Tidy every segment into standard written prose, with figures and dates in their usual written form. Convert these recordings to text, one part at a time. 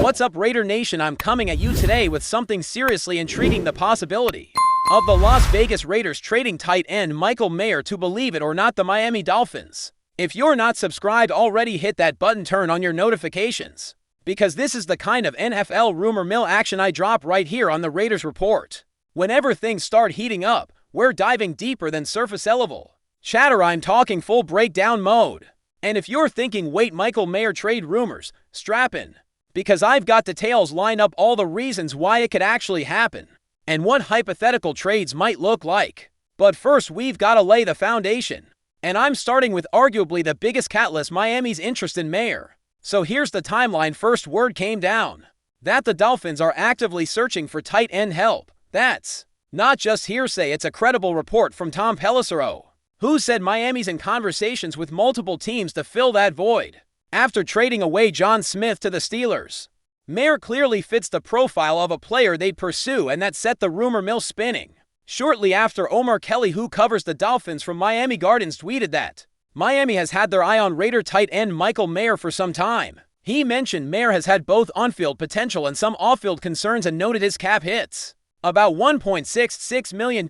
What's up, Raider Nation? I'm coming at you today with something seriously intriguing: the possibility of the Las Vegas Raiders trading tight end Michael Mayer to, believe it or not, the Miami Dolphins. If you're not subscribed already, hit that button, turn on your notifications, because this is the kind of NFL rumor mill action I drop right here on the Raiders Report. Whenever things start heating up, we're diving deeper than surface level chatter. I'm talking full breakdown mode. And if you're thinking, wait, Michael Mayer trade rumors, strap in, because I've got details lined up, all the reasons why it could actually happen, and what hypothetical trades might look like. But first, we've got to lay the foundation. And I'm starting with arguably the biggest catalyst: Miami's interest in Mayer. So here's the timeline. First, word came down that the Dolphins are actively searching for tight end help. That's not just hearsay, it's a credible report from Tom Pelissero, who said Miami's in conversations with multiple teams to fill that void after trading away John Smith to the Steelers. Mayer clearly fits the profile of a player they'd pursue, and that set the rumor mill spinning. Shortly after, Omar Kelly, who covers the Dolphins from Miami Gardens, tweeted that Miami has had their eye on Raider tight end Michael Mayer for some time. He mentioned Mayer has had both on-field potential and some off-field concerns, and noted his cap hits, about $1.66 million in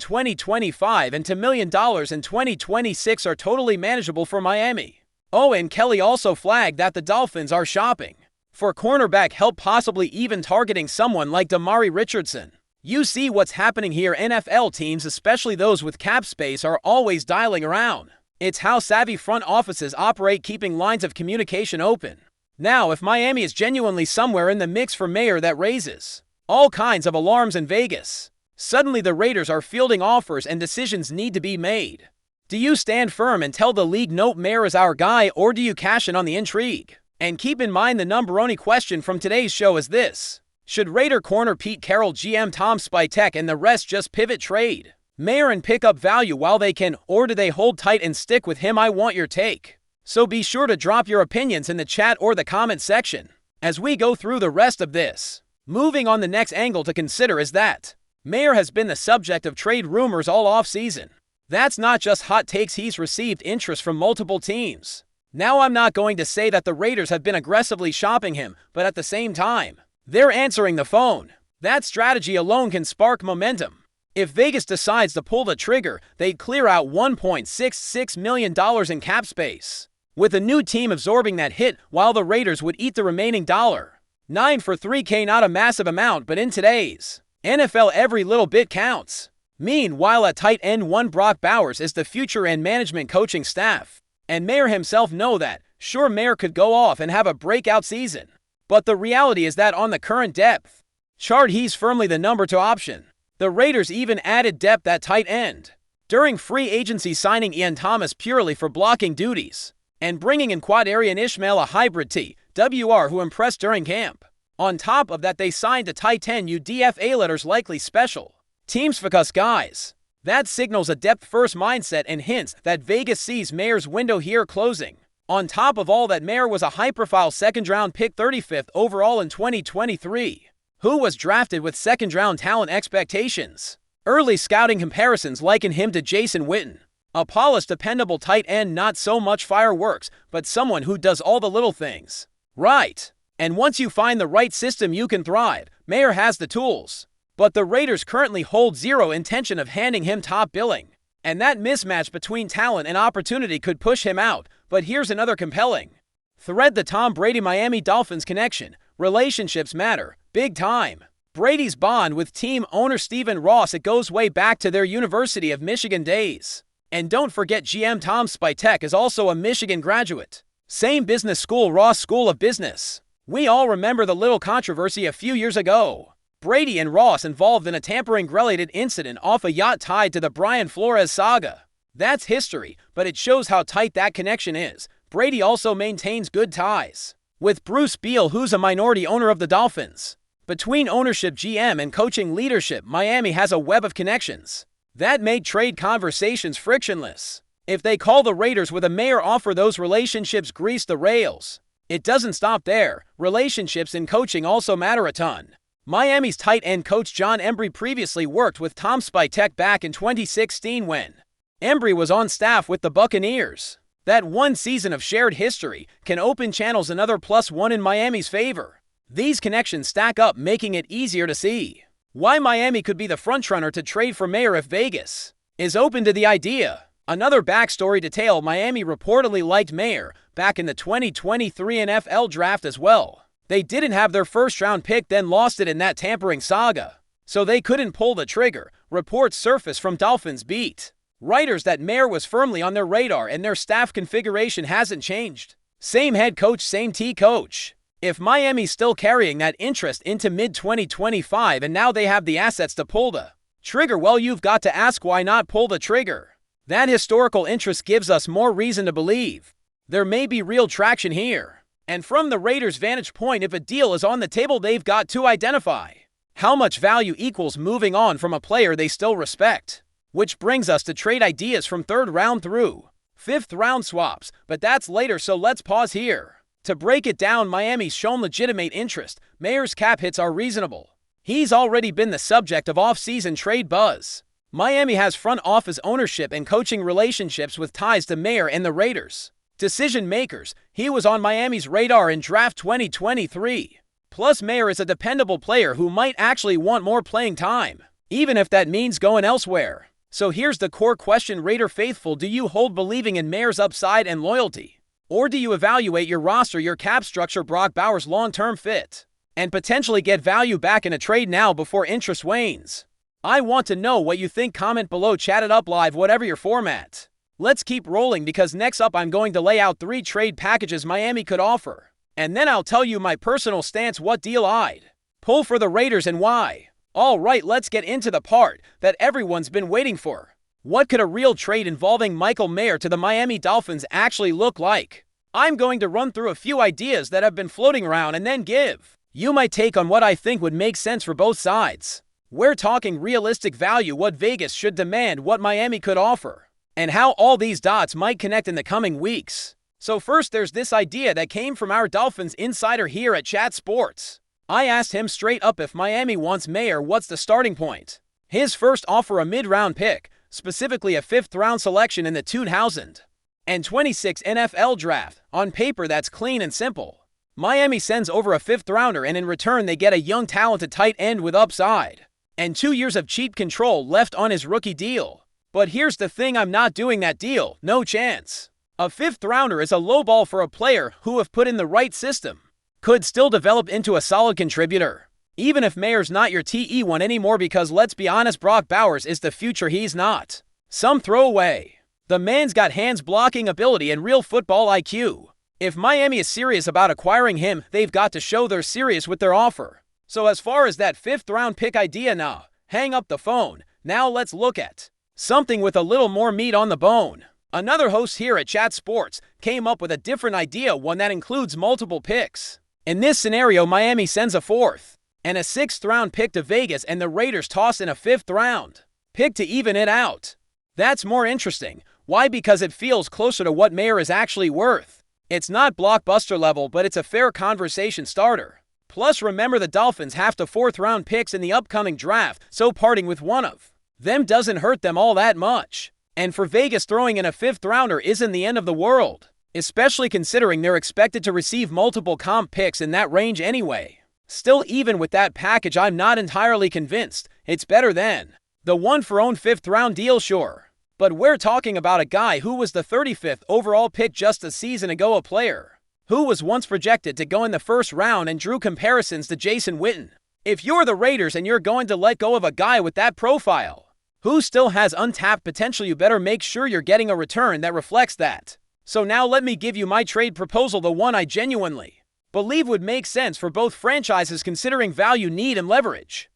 2025 and $2 million in 2026, are totally manageable for Miami. Oh, and Kelly also flagged that the Dolphins are shopping for cornerback help, possibly even targeting someone like Damari Richardson. You see what's happening here? NFL teams, especially those with cap space, are always dialing around. It's how savvy front offices operate, keeping lines of communication open. Now, if Miami is genuinely somewhere in the mix for Mayer, that raises all kinds of alarms in Vegas. Suddenly the Raiders are fielding offers and decisions need to be made. Do you stand firm and tell the league, nope, Mayer is our guy, or do you cash in on the intrigue? And keep in mind, the number-one question from today's show is this: should Raider corner Pete Carroll, GM Tom Spitek, and the rest just pivot, trade Mayer and pick up value while they can, or do they hold tight and stick with him? I want your take, so be sure to drop your opinions in the chat or the comment section as we go through the rest of this. Moving on, the next angle to consider is that Mayer has been the subject of trade rumors all offseason. That's not just hot takes, he's received interest from multiple teams. Now, I'm not going to say that the Raiders have been aggressively shopping him, but at the same time, they're answering the phone. That strategy alone can spark momentum. If Vegas decides to pull the trigger, they'd clear out $1.66 million in cap space, with a new team absorbing that hit, while the Raiders would eat the remaining $9 for $3K. Not a massive amount, but in today's NFL, every little bit counts. Meanwhile, at tight end one, Brock Bowers is the future, and management coaching staff and Mayer himself know that. Sure, Mayer could go off and have a breakout season, but the reality is that on the current depth chart, he's firmly the number 2 option. The Raiders even added depth at tight end during free agency, signing Ian Thomas purely for blocking duties and bringing in Quadarian Ishmael, a hybrid TWR who impressed during camp. On top of that, they signed a tight end UDFA letters, likely special teams focus guys. That signals a depth-first mindset and hints that Vegas sees Mayer's window here closing. On top of all that, Mayer was a high-profile second-round pick, 35th overall in 2023, who was drafted with second-round talent expectations. Early scouting comparisons liken him to Jason Witten, a polished, dependable tight end, not so much fireworks, but someone who does all the little things right. And once you find the right system, you can thrive. Mayer has the tools, but the Raiders currently hold zero intention of handing him top billing, and that mismatch between talent and opportunity could push him out. But here's another compelling thread: the Tom Brady Miami Dolphins connection. Relationships matter big time. Brady's bond with team owner Stephen Ross, it goes way back to their University of Michigan days. And don't forget, GM Tom Spitek is also a Michigan graduate. Same business school, Ross School of Business. We all remember the little controversy a few years ago: Brady and Ross involved in a tampering-related incident off a yacht tied to the Brian Flores saga. That's history, but it shows how tight that connection is. Brady also maintains good ties with Bruce Beal, who's a minority owner of the Dolphins. Between ownership, GM, and coaching leadership, Miami has a web of connections that made trade conversations frictionless. If they call the Raiders with a Mayer offer, those relationships grease the rails. It doesn't stop there. Relationships in coaching also matter a ton. Miami's tight end coach John Embry previously worked with Tom Spitek back in 2016 when Embry was on staff with the Buccaneers. That one season of shared history can open channels another +1 in Miami's favor. These connections stack up, making it easier to see why Miami could be the frontrunner to trade for Mayer if Vegas is open to the idea. Another backstory detail: Miami reportedly liked Mayer back in the 2023 NFL draft as well. They didn't have their first-round pick, then lost it in that tampering saga, so they couldn't pull the trigger. Reports surfaced from Dolphins beat writers that Mayer was firmly on their radar and their staff configuration hasn't changed. Same head coach, same T coach. If Miami's still carrying that interest into mid-2025 and now they have the assets to pull the trigger, well, you've got to ask, why not pull the trigger? That historical interest gives us more reason to believe there may be real traction here. And from the Raiders' vantage point, if a deal is on the table, they've got to identify how much value equals moving on from a player they still respect. Which brings us to trade ideas from 3rd round through 5th round swaps, but that's later, so let's pause here. To break it down, Miami's shown legitimate interest. Mayer's cap hits are reasonable. He's already been the subject of off-season trade buzz. Miami has front office ownership and coaching relationships with ties to Mayer and the Raiders decision makers. He was on Miami's radar in draft 2023. Plus, Mayer is a dependable player who might actually want more playing time, even if that means going elsewhere. So here's the core question, Raider faithful: do you hold believing in Mayer's upside and loyalty? Or do you evaluate your roster, your cap structure, Brock Bowers' long-term fit, and potentially get value back in a trade now before interest wanes? I want to know what you think. Comment below, chat it up live, whatever your format. Let's keep rolling, because next up I'm going to lay out 3 trade packages Miami could offer. And then I'll tell you my personal stance, what deal I'd pull for the Raiders and why. Alright, let's get into the part that everyone's been waiting for. What could a real trade involving Michael Mayer to the Miami Dolphins actually look like? I'm going to run through a few ideas that have been floating around and then give you my take on what I think would make sense for both sides. We're talking realistic value, what Vegas should demand, what Miami could offer, and how all these dots might connect in the coming weeks. So first, there's this idea that came from our Dolphins insider here at Chat Sports. I asked him straight up, if Miami wants Mayer, what's the starting point? His first offer, a mid-round pick, specifically a 5th-round selection in the 2026 NFL Draft. On paper, that's clean and simple. Miami sends over a 5th-rounder, and in return they get a young, talented tight end with upside and 2 years of cheap control left on his rookie deal. But here's the thing, I'm not doing that deal. No chance. A 5th-rounder is a lowball for a player who, if put in the right system, could still develop into a solid contributor. Even if Mayer's not your TE1 anymore, because let's be honest, Brock Bowers is the future, he's not some throwaway. The man's got hands, blocking ability, and real football IQ. If Miami is serious about acquiring him, they've got to show they're serious with their offer. So as far as that 5th-round pick idea, nah, hang up the phone. Now let's look at something with a little more meat on the bone. Another host here at Chat Sports came up with a different idea, one that includes multiple picks. In this scenario, Miami sends a 4th and a 6th-round pick to Vegas, and the Raiders toss in a 5th-round pick to even it out. That's more interesting. Why? Because it feels closer to what Mayer is actually worth. It's not blockbuster level, but it's a fair conversation starter. Plus, remember, the Dolphins have to 4th-round picks in the upcoming draft, so parting with one of them doesn't hurt them all that much. And for Vegas, throwing in a 5th-rounder isn't the end of the world, especially considering they're expected to receive multiple comp picks in that range anyway. Still, even with that package, I'm not entirely convinced it's better than the one for own 5th-round deal, sure. But we're talking about a guy who was the 35th overall pick just a season ago, a player who was once projected to go in the 1st round and drew comparisons to Jason Witten. If you're the Raiders and you're going to let go of a guy with that profile, who still has untapped potential, you better make sure you're getting a return that reflects that. So now let me give you my trade proposal, the one I genuinely believe would make sense for both franchises considering value, need, and leverage.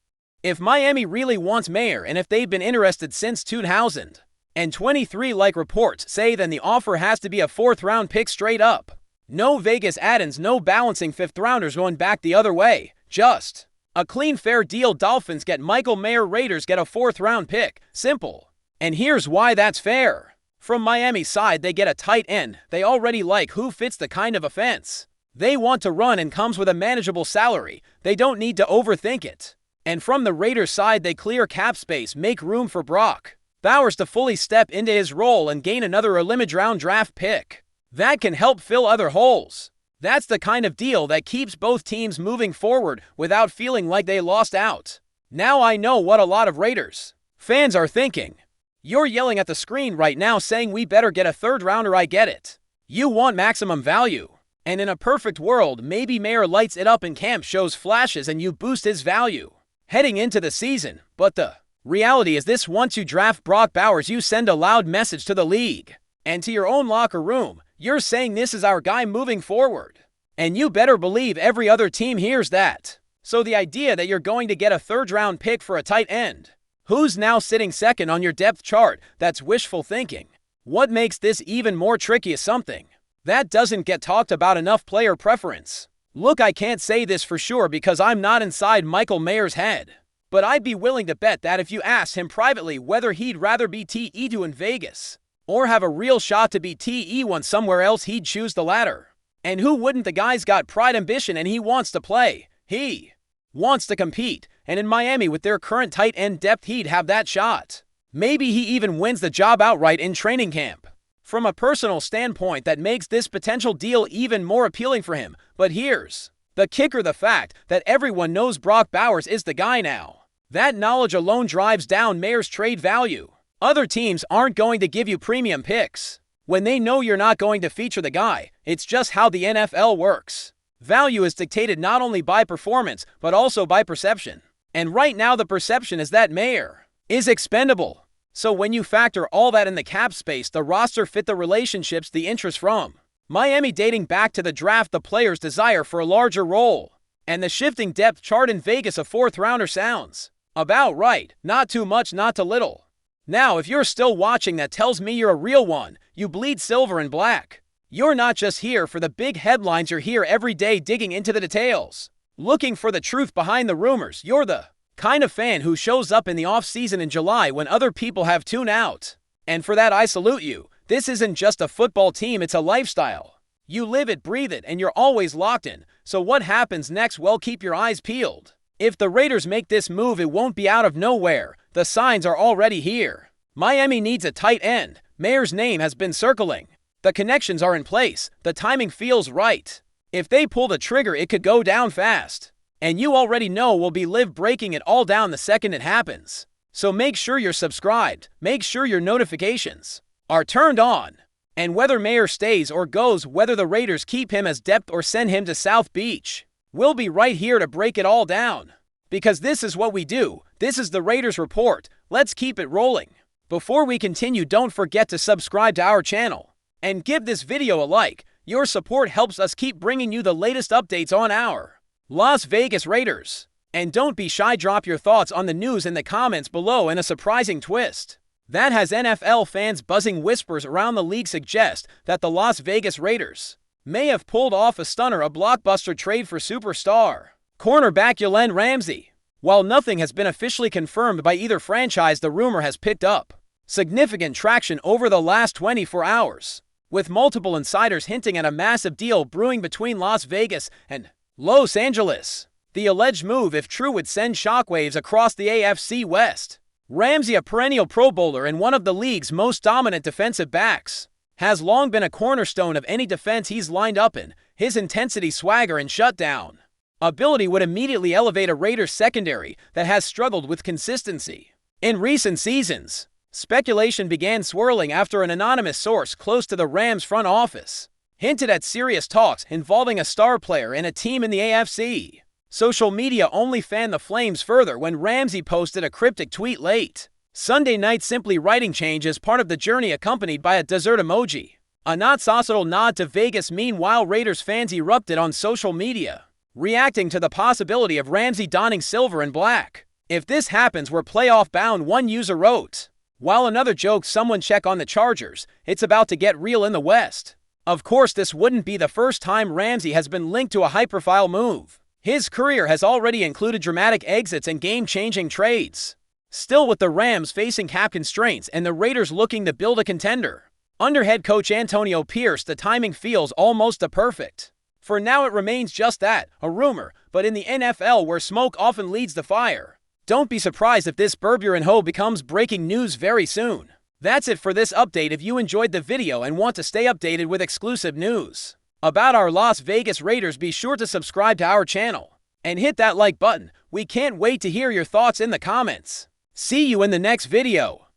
If Miami really wants Mayer, and if they've been interested since 2023 like reports say, then the offer has to be a 4th-round pick straight up. No Vegas add-ins, no balancing 5th-rounders going back the other way. Just a clean, fair deal. Dolphins get Michael Mayer, Raiders get a 4th-round pick. Simple. And here's why that's fair. From Miami's side, they get a tight end they already like, who fits the kind of offense they want to run and comes with a manageable salary. They don't need to overthink it. And from the Raiders side, they clear cap space, make room for Brock Bowers to fully step into his role and gain another limited round draft pick that can help fill other holes. That's the kind of deal that keeps both teams moving forward without feeling like they lost out. Now I know what a lot of Raiders fans are thinking. You're yelling at the screen right now saying we better get a third rounder. I get it. You want maximum value. And in a perfect world, maybe Mayer lights it up in camp, shows flashes, and you boost his value heading into the season. But the reality is this: once you draft Brock Bowers, you send a loud message to the league and to your own locker room. You're saying this is our guy moving forward. And you better believe every other team hears that. So the idea that you're going to get a third-round pick for a tight end who's now sitting second on your depth chart, that's wishful thinking. What makes this even more tricky is something that doesn't get talked about enough: player preference. Look, I can't say this for sure because I'm not inside Michael Mayer's head, but I'd be willing to bet that if you asked him privately whether he'd rather be TE2 in Vegas or have a real shot to be TE1 somewhere else, he'd choose the latter. And who wouldn't? The guy's got pride, ambition, and he wants to play. He wants to compete. And in Miami, with their current tight end depth, he'd have that shot. Maybe he even wins the job outright in training camp. From a personal standpoint, that makes this potential deal even more appealing for him. But here's the kicker: the fact that everyone knows Brock Bowers is the guy now. That knowledge alone drives down Mayer's trade value. Other teams aren't going to give you premium picks when they know you're not going to feature the guy. It's just how the NFL works. Value is dictated not only by performance, but also by perception. And right now the perception is that Mayer is expendable. So when you factor all that in, the cap space, the roster fit, the relationships, the interest from Miami dating back to the draft, the player's desire for a larger role, and the shifting depth chart in Vegas, a fourth rounder sounds about right. Not too much, not too little. Now, if you're still watching, that tells me you're a real one. You bleed silver and black. You're not just here for the big headlines, you're here every day digging into the details, looking for the truth behind the rumors. You're the kind of fan who shows up in the off-season in July when other people have tuned out. And for that, I salute you. This isn't just a football team, it's a lifestyle. You live it, breathe it, and you're always locked in. So what happens next? Well, keep your eyes peeled. If the Raiders make this move, it won't be out of nowhere. The signs are already here. Miami needs a tight end. Mayer's name has been circling. The connections are in place. The timing feels right. If they pull the trigger, it could go down fast. And you already know we'll be live breaking it all down the second it happens. So make sure you're subscribed. Make sure your notifications are turned on. And whether Mayer stays or goes, whether the Raiders keep him as depth or send him to South Beach, we'll be right here to break it all down. Because this is what we do. This is the Raiders Report. Let's keep it rolling. Before we continue, don't forget to subscribe to our channel and give this video a like. Your support helps us keep bringing you the latest updates on our Las Vegas Raiders. And don't be shy, drop your thoughts on the news in the comments below. And a surprising twist that has NFL fans buzzing. Whispers around the league suggest that the Las Vegas Raiders may have pulled off a stunner, a blockbuster trade for superstar cornerback JALEN RAMSEY. While nothing has been officially confirmed by either franchise, the rumor has picked up significant traction over the last 24 hours, with multiple insiders hinting at a massive deal brewing between Las Vegas and Los Angeles. The alleged move, if true, would send shockwaves across the AFC West. RAMSEY, a perennial Pro Bowler and one of the league's most dominant defensive backs, has long been a cornerstone of any defense he's lined up in. His intensity, swagger, and shutdown ability would immediately elevate a Raiders secondary that has struggled with consistency in recent seasons. Speculation began swirling after an anonymous source close to the Rams front office hinted at serious talks involving a star player and a team in the AFC. Social media only fanned the flames further when RAMSEY posted a cryptic tweet late Sunday night, simply writing "change is part of the journey," accompanied by a dessert emoji, a not so subtle nod to Vegas. Meanwhile, Raiders fans erupted on social media, reacting to the possibility of RAMSEY donning silver and black. "If this happens, we're playoff bound," one user wrote. While another joked, "Someone check on the Chargers. It's about to get real in the West." Of course, this wouldn't be the first time RAMSEY has been linked to a high-profile move. His career has already included dramatic exits and game-changing trades. Still, with the Rams facing cap constraints and the Raiders looking to build a contender under head coach Antonio Pierce, the timing feels almost perfect. For now, it remains just that, a rumor, but in the NFL, where smoke often leads to fire, don't be surprised if this Burburin-ho becomes breaking news very soon. That's it for this update. If you enjoyed the video and want to stay updated with exclusive news, about our Las Vegas Raiders, be sure to subscribe to our channel and hit that like button. We can't wait to hear your thoughts in the comments. See you in the next video.